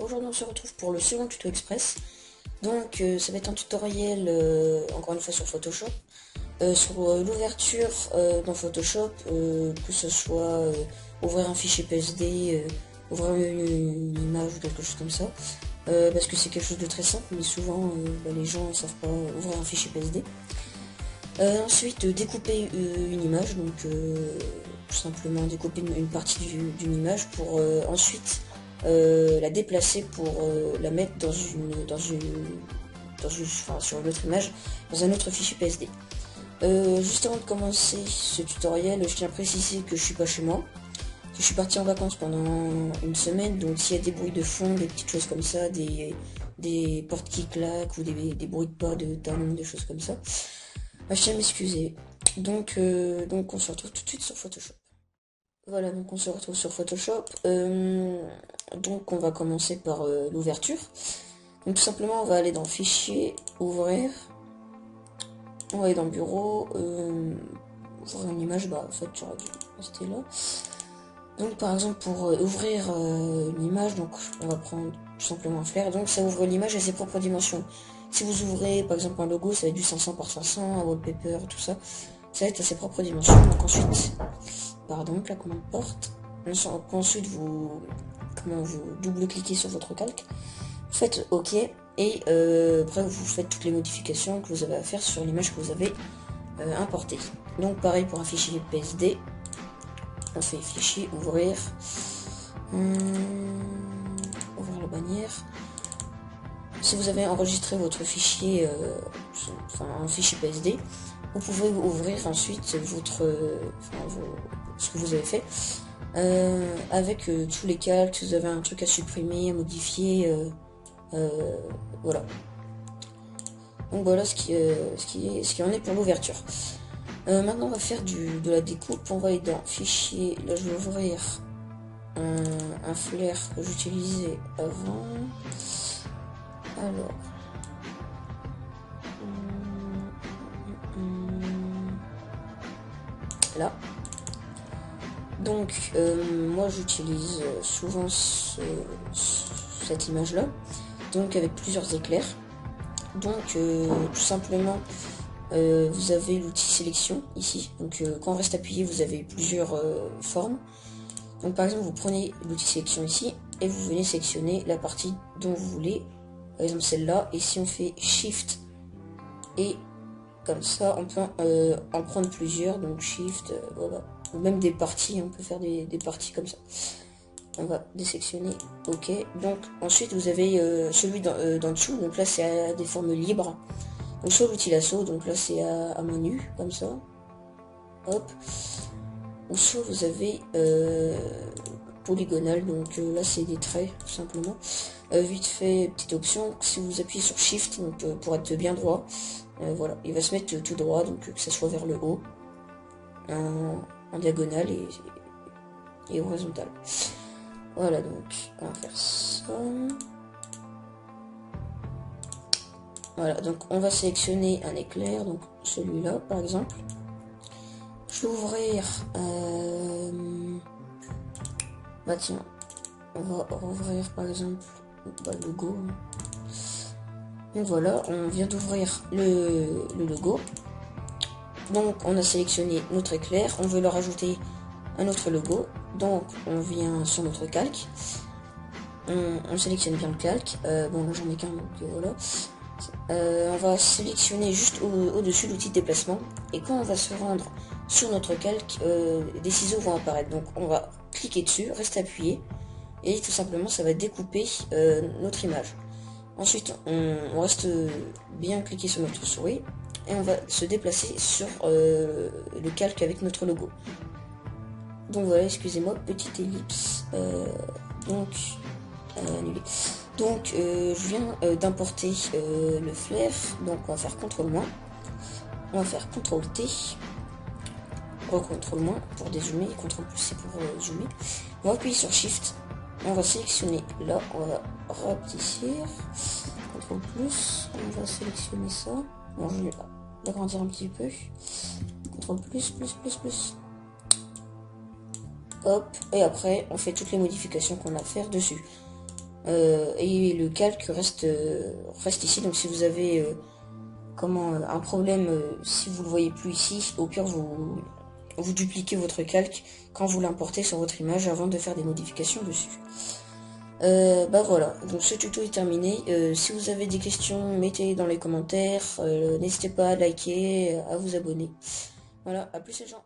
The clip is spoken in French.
Aujourd'hui on se retrouve pour le second tuto express. Donc ça va être un tutoriel encore une fois sur Photoshop, sur l'ouverture dans Photoshop, que ce soit ouvrir un fichier PSD, ouvrir une image ou quelque chose comme ça, parce que c'est quelque chose de très simple, mais souvent les gens ne savent pas ouvrir un fichier PSD. Ensuite découper une image, donc tout simplement découper une partie d'une image pour ensuite la déplacer pour la mettre sur une autre image, dans un autre fichier PSD. Juste avant de commencer ce tutoriel, je tiens à préciser que je suis pas chez moi, que je suis parti en vacances pendant une semaine, donc s'il y a des bruits de fond, des petites choses comme ça, des portes qui claquent ou des bruits de pas de talons, des choses comme ça, je tiens à m'excuser. Donc on se retrouve tout de suite sur Photoshop. Voilà, donc on se retrouve sur Photoshop. Donc on va commencer par l'ouverture. Donc tout simplement on va aller dans Fichier, Ouvrir. On va aller dans Bureau, ouvrir une image, en fait j'aurais dû rester là. Donc par exemple pour ouvrir une image, donc on va prendre tout simplement un flair. Donc ça ouvre l'image à ses propres dimensions. Si vous ouvrez par exemple un logo, ça va être du 500 par 500, un wallpaper, tout ça. Ça va être à ses propres dimensions. Donc ensuite, pardon, la commande porte. Ensuite vous double-cliquez sur votre calque. Vous faites OK. Et après vous faites toutes les modifications que vous avez à faire sur l'image que vous avez importée. Donc pareil pour un fichier PSD. On fait fichier, ouvrir. Ouvrir la bannière. Si vous avez enregistré votre fichier, un fichier PSD, vous pouvez ouvrir ensuite ce que vous avez fait avec tous les calques. Si vous avez un truc à supprimer, à modifier, voilà. Donc voilà ce qui en est pour l'ouverture. Maintenant on va faire de la découpe. On va aller dans fichier. Là je vais ouvrir un flair que j'utilisais avant. Alors, là. Donc, moi j'utilise souvent cette image-là, donc avec plusieurs éclairs. Donc, tout simplement, vous avez l'outil sélection ici. Donc, quand on reste appuyé, vous avez plusieurs formes. Donc, par exemple, vous prenez l'outil sélection ici et vous venez sélectionner la partie dont vous voulez. Par exemple celle-là, et si on fait Shift et comme ça, on peut en prendre plusieurs, donc Shift, voilà, ou même des parties, on peut faire des parties comme ça. On va désélectionner, OK. Donc ensuite vous avez celui d'en dessous, donc là c'est à des formes libres. Donc soit l'outil lasso, donc là c'est à main nue, comme ça. Hop. Ou soit vous avez polygonal, donc là c'est des traits tout simplement. Vite fait, petite option, si vous appuyez sur Shift donc, pour être bien droit, voilà, il va se mettre tout droit, donc que ça soit vers le haut, en diagonale et horizontal. Voilà, donc on va faire ça. Voilà, donc on va sélectionner un éclair, donc celui-là par exemple. Je vais ouvrir tiens, on va rouvrir par exemple le logo. Donc voilà, on vient d'ouvrir le logo. Donc on a sélectionné notre éclair, on veut leur ajouter un autre logo. Donc on vient sur notre calque, on sélectionne bien le calque. Bon là j'en ai qu'un, donc voilà. On va sélectionner juste au-dessus l'outil de déplacement, et quand on va se rendre sur notre calque, des ciseaux vont apparaître. Donc on va cliquer dessus, rester appuyé, et tout simplement ça va découper notre image. Ensuite on reste bien cliqué sur notre souris et on va se déplacer sur le calque avec notre logo. Donc voilà, excusez-moi, petite ellipse, annulé. Donc je viens d'importer le flair, donc on va faire CTRL-, on va faire CTRL-T, CTRL- pour dézoomer, CTRL+ c'est pour zoomer. On va appuyer sur Shift, on va sélectionner là, on va rapetisser, CTRL+, on va sélectionner ça, bon je vais l'agrandir un petit peu, CTRL+, hop, et après on fait toutes les modifications qu'on a à faire dessus. et le calque reste ici. Donc si vous avez un problème, si vous le voyez plus ici, au pire vous dupliquez votre calque quand vous l'importez sur votre image avant de faire des modifications dessus. Bah voilà, donc ce tuto est terminé. Si vous avez des questions, mettez-les dans les commentaires. N'hésitez pas à liker, à vous abonner. Voilà, à plus les gens.